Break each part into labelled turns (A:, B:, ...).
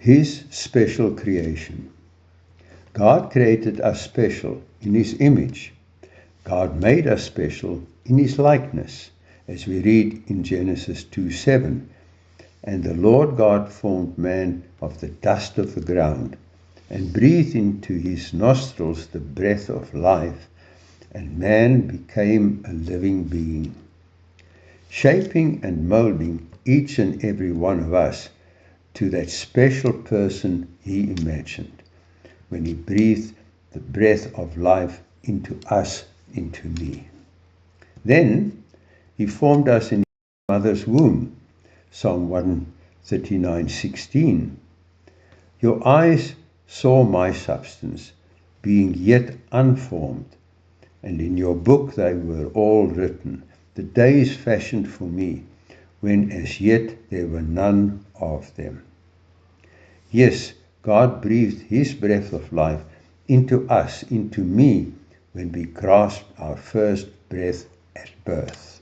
A: His special creation. God created us special in His image. God made us special in His likeness, as we read in Genesis 2:7. And the Lord God formed man of the dust of the ground, and breathed into his nostrils the breath of life, and man became a living being. Shaping and molding each and every one of us to that special person He imagined, when He breathed the breath of life into us, into me. Then He formed us in His mother's womb. Psalm 139:16. Your eyes saw my substance, being yet unformed, and in your book they were all written, the days fashioned for me, when as yet there were none of them. Yes, God breathed His breath of life into us, into me, when we grasped our first breath at birth.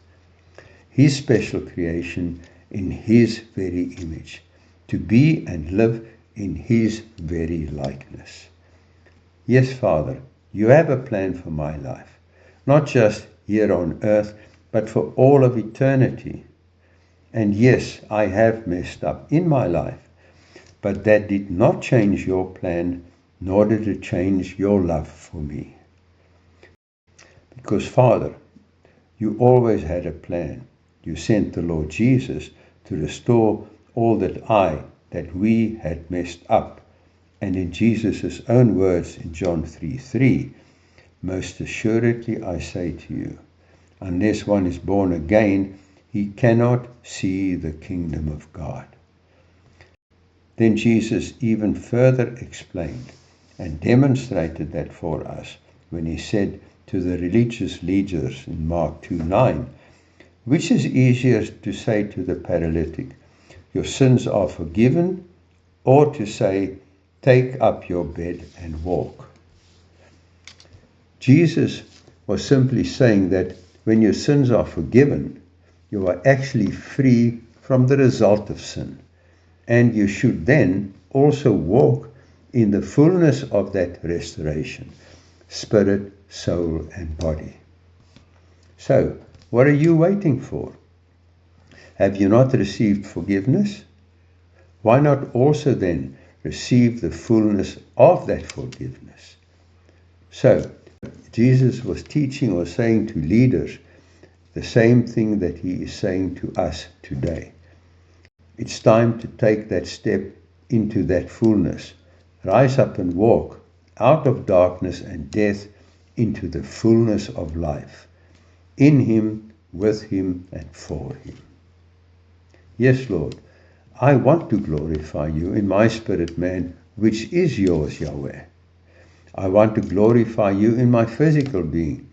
A: His special creation in His very image, to be and live in His very likeness. Yes, Father, You have a plan for my life, not just here on earth, but for all of eternity. And yes, I have messed up in my life, but that did not change Your plan, nor did it change Your love for me. Because, Father, You always had a plan. You sent the Lord Jesus to restore all that we had messed up. And in Jesus' own words in John 3:3, most assuredly I say to you, unless one is born again, he cannot see the kingdom of God. Then Jesus even further explained and demonstrated that for us when He said to the religious leaders in Mark 2:9, which is easier to say to the paralytic, your sins are forgiven, or to say, take up your bed and walk? Jesus was simply saying that when your sins are forgiven, you are actually free from the result of sin, and you should then also walk in the fullness of that restoration, spirit, soul, and body. So, what are you waiting for? Have you not received forgiveness? Why not also then receive the fullness of that forgiveness? So, Jesus was teaching or saying to leaders the same thing that He is saying to us today. It's time to take that step into that fullness. Rise up and walk out of darkness and death into the fullness of life. In Him, with Him, and for Him. Yes, Lord, I want to glorify You in my spirit man, which is Yours, Yahweh. I want to glorify You in my physical being,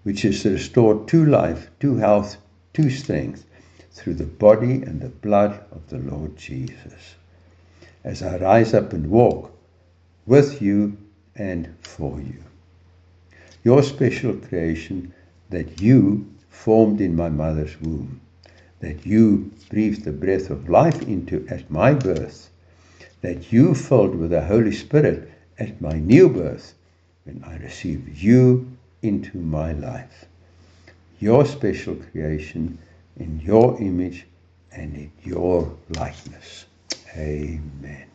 A: which is restored to life, to health, to strength, through the body and the blood of the Lord Jesus. As I rise up and walk with You and for You. Your special creation that You formed in my mother's womb, that You breathed the breath of life into at my birth, that You filled with the Holy Spirit at my new birth, when I received You into my life. Your special creation in Your image and in Your likeness. Amen.